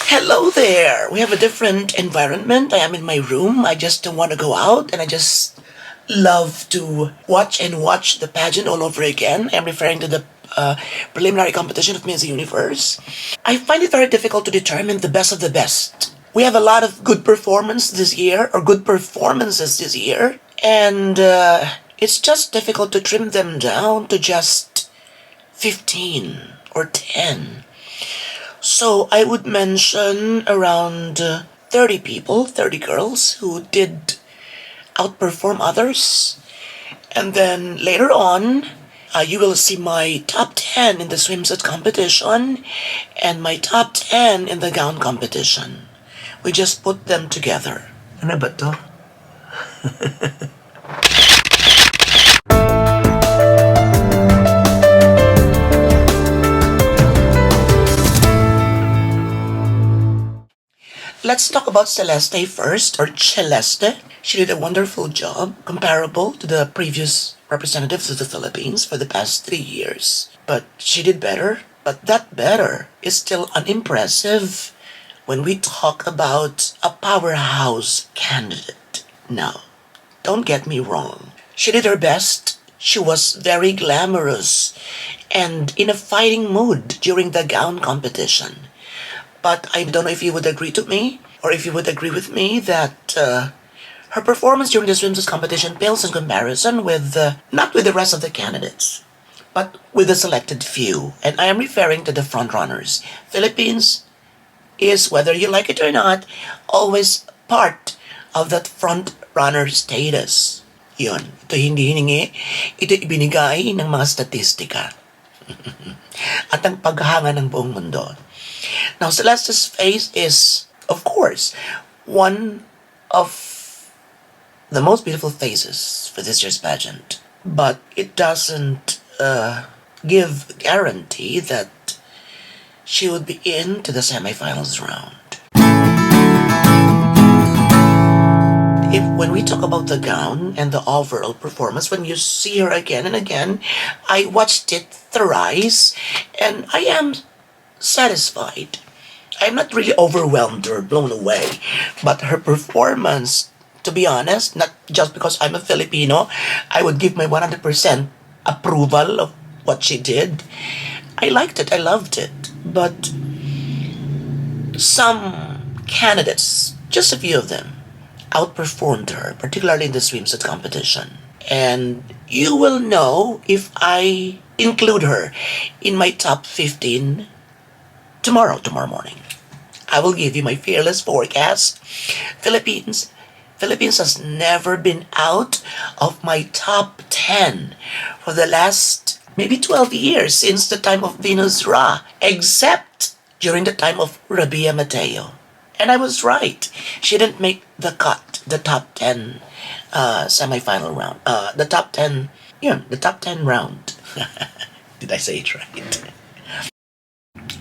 Hello there! We have a different environment. I am in my room. I just don't want to go out and I just love to watch the pageant all over again. I'm referring to the preliminary competition of Miss Universe. I find it very difficult to determine the best of the best. We have a lot of good performances this year, and it's just difficult to trim them down to just 15 or 10. So I would mention around 30 people, 30 girls who did outperform others. And then later on, you will see my top 10 in the swimsuit competition and my top 10 in the gown competition. We just put them together. Ano ba to? Let's talk about Celeste first, or Celeste. She did a wonderful job, comparable to the previous representatives of the Philippines for the past 3 years. But she did better. But that better is still unimpressive when we talk about a powerhouse candidate. Now, don't get me wrong. She did her best. She was very glamorous and in a fighting mood during the gown competition. But I don't know if you would agree to me, or if you would agree with me that her performance during the swimsuit competition pales in comparison with, not with the rest of the candidates, but with the selected few. And I am referring to the frontrunners. Philippines is, whether you like it or not, always part of that frontrunner status. Yun. Ito hindi hiningi, ito ibinigay ng mga statistika. At ang paghanga ng buong mundo. Now, Celeste's face is, of course, one of the most beautiful faces for this year's pageant. But it doesn't give guarantee that she would be into the semifinals round. When we talk about the gown and the overall performance, when you see her again and again, I watched it thrice, and I am satisfied. I'm not really overwhelmed or blown away, but her performance, to be honest, not just because I'm a Filipino, I would give my 100% approval of what she did. I liked it, I loved it, but some candidates, just a few of them, outperformed her, particularly in the swimsuit competition. And you will know if I include her in my top 15 tomorrow morning. I will give you my fearless forecast. Philippines has never been out of my top 10 for the last maybe 12 years, since the time of Venus Ra, except during the time of Rabia Mateo. And I was right. She didn't make the cut, the top 10 semifinal round. The top 10 round. Did I say it right?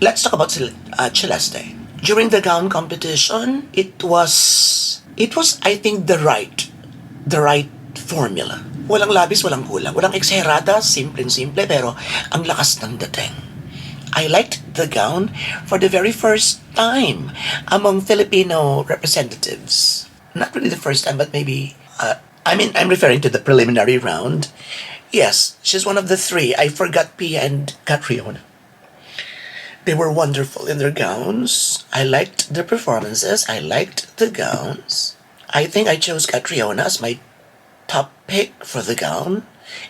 Let's talk about Celeste. During the gown competition, it was I think the right formula. Walang labis, walang kulang. Walang eksagerada, simple pero ang lakas ng dating. I liked the gown for the very first time among Filipino representatives. Not really the first time, but maybe I'm referring to the preliminary round. Yes, she's one of the three. I forgot Pia and Catriona. They were wonderful in their gowns. I liked their performances. I liked the gowns. I think I chose Catriona as my top pick for the gown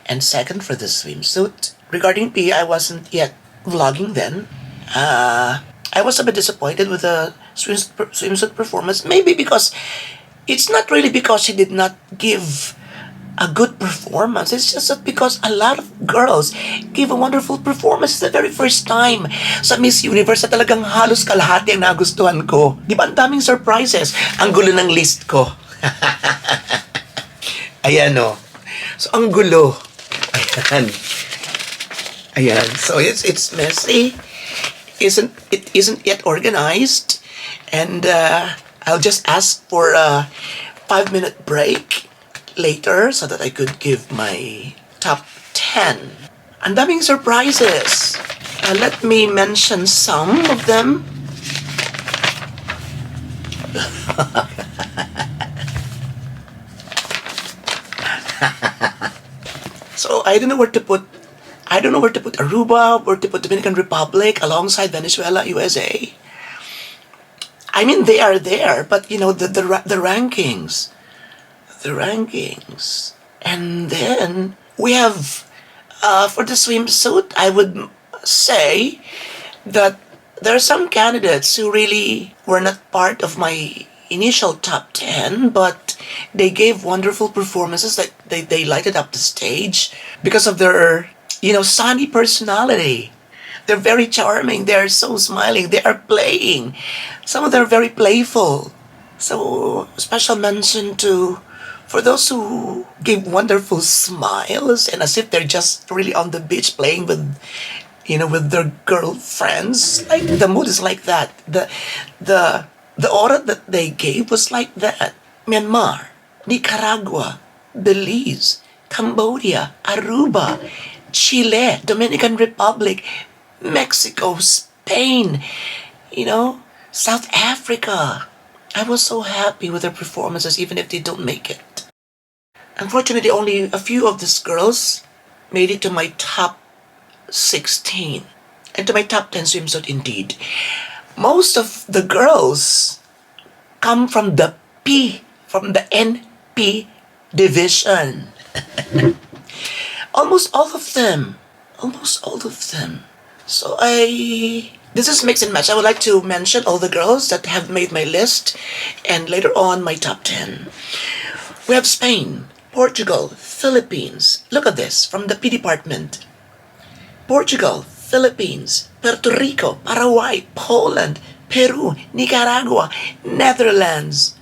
and second for the swimsuit. Regarding Pia, I wasn't yet vlogging then. I was a bit disappointed with the swimsuit performance. Maybe because it's not really because she did not give a good performance. It's just that because a lot of girls gave a wonderful performance the very first time sa Miss Universe na talagang halos kalahati ang nagustuhan ko. Di ba ang daming surprises? Ang gulo ng list ko. Ayan o. So, ang gulo. Ayan. So, it's messy. It isn't yet organized. And I'll just ask for a 5-minute break later so that I could give my top 10. Ang daming surprises. Let me mention some of them. So I don't know where to put. I don't know where to put Aruba, where to put Dominican Republic alongside Venezuela, USA. I mean, they are there, but you know the rankings, the rankings, and then we have for the swimsuit. I would say that there are some candidates who really were not part of my initial top 10, but they gave wonderful performances. Like they lighted up the stage because of their, you know, sunny personality. They're very charming. They're so smiling. They are playing. Some of them are very playful. So special mention to for those who give wonderful smiles and as if they're just really on the beach playing with, you know, with their girlfriends. Like the mood is like that. The aura that they gave was like that. Myanmar, Nicaragua, Belize, Cambodia, Aruba, Chile, Dominican Republic, Mexico, Spain, you know, South Africa. I was so happy with their performances even if they don't make it. Unfortunately, only a few of these girls made it to my top 16 and to my top 10 swimsuit indeed. Most of the girls come from the NP division. Almost all of them. Almost all of them. So this is mix and match. I would like to mention all the girls that have made my list and later on my top 10. We have Spain, Portugal, Philippines. Look at this from the P department. Portugal, Philippines, Puerto Rico, Paraguay, Poland, Peru, Nicaragua, Netherlands.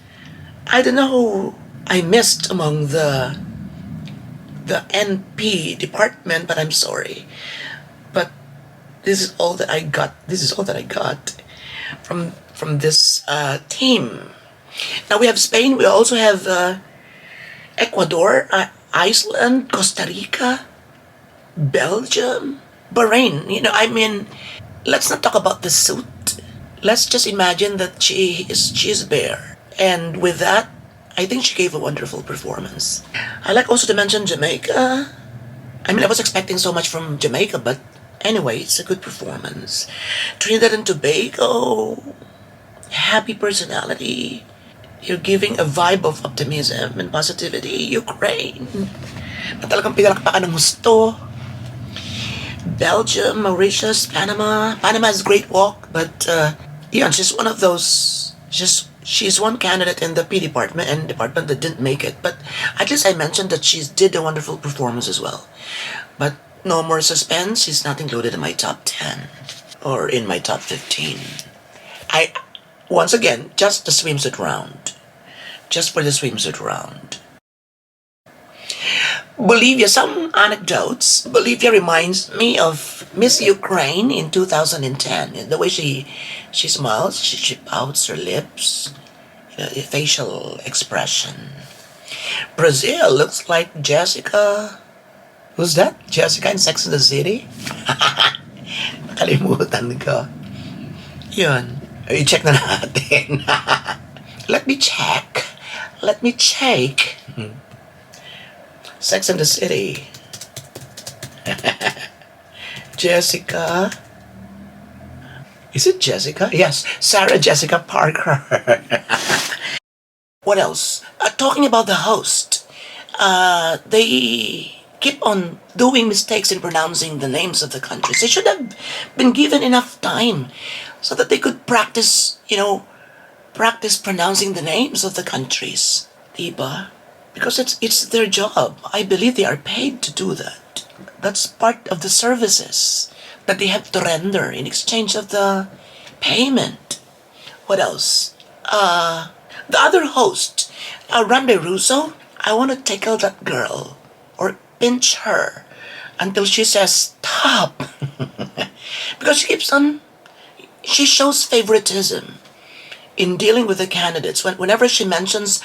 I don't know who I missed among the NP department, but I'm sorry. But this is all that I got. This is all that I got from this team. Now we have Spain. We also have Ecuador, Iceland, Costa Rica, Belgium, Bahrain. You know, I mean, let's not talk about the suit. Let's just imagine that she is bare, and with that, I think she gave a wonderful performance. I like also to mention Jamaica. I mean, I was expecting so much from Jamaica, but anyway, it's a good performance. Trinidad and Tobago, happy personality. You're giving a vibe of optimism and positivity. Ukraine, na talagang pinalakpakan ng gusto. Belgium, Mauritius, Panama. Panama has a great walk, but yeah, she's one of those. She's one candidate in the P department and department that didn't make it. But at least I mentioned that she did a wonderful performance as well. But no more suspense. She's not included in my top 10 or in my top 15. Once again, just the swimsuit round. Just for the swimsuit round. Bolivia, some anecdotes. Bolivia reminds me of Miss Ukraine in 2010. The way she smiles, she pouts her lips, you know, facial expression. Brazil looks like Jessica. Who's that? Jessica in Sex and the City? Nakalimutan ko. Yun. I-check na natin. Let me check. Let me check. Sex and the City. Jessica. Is it Jessica? Yes, Sarah Jessica Parker. What else? Talking about the host. They keep on doing mistakes in pronouncing the names of the countries. They should have been given enough time so that they could practice, you know, practice pronouncing the names of the countries. Diba? Because it's their job. I believe they are paid to do that. That's part of the services that they have to render in exchange of the payment. What else? The other host, Rande Russo, I want to tickle that girl or pinch her until she says stop. Because she shows favoritism in dealing with the candidates. Whenever she mentions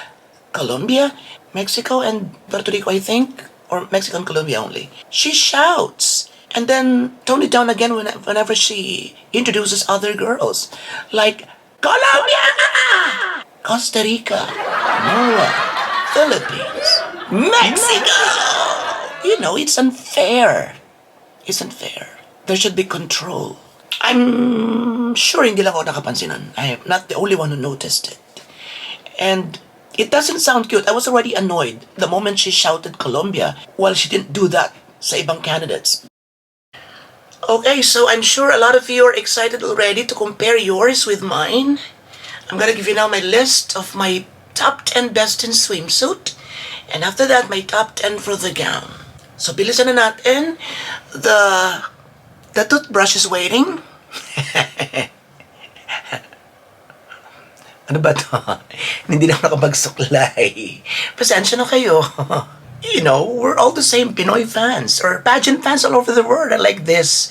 Colombia, Mexico, and Puerto Rico, I think, or Mexico and Colombia only, she shouts and then tone it down again whenever she introduces other girls, like Colombia. Costa Rica, Noah, Philippines, Mexico. You know, it's unfair. It's unfair. There should be control. I'm sure hindi lang ako nakapansinan. I am not the only one who noticed it. And it doesn't sound cute. I was already annoyed the moment she shouted Colombia while she didn't do that sa ibang candidates. Okay, so I'm sure a lot of you are excited already to compare yours with mine. I'm gonna give you now my list of my top 10 best in swimsuit. And after that, my top 10 for the gown. So bilisan na natin. The toothbrush is waiting. Ano ba to? Hindi na ako nakapagsuklay. Pasensya na kayo. You know, we're all the same Pinoy fans or pageant fans all over the world are like this,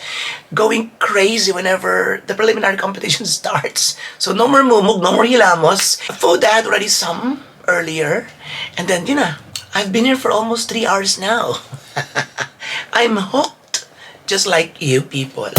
going crazy whenever the preliminary competition starts. So no more mumug, no more hilamos. Food I had already some earlier. And then, you know, I've been here for almost 3 hours now. I'm hooked, just like you people.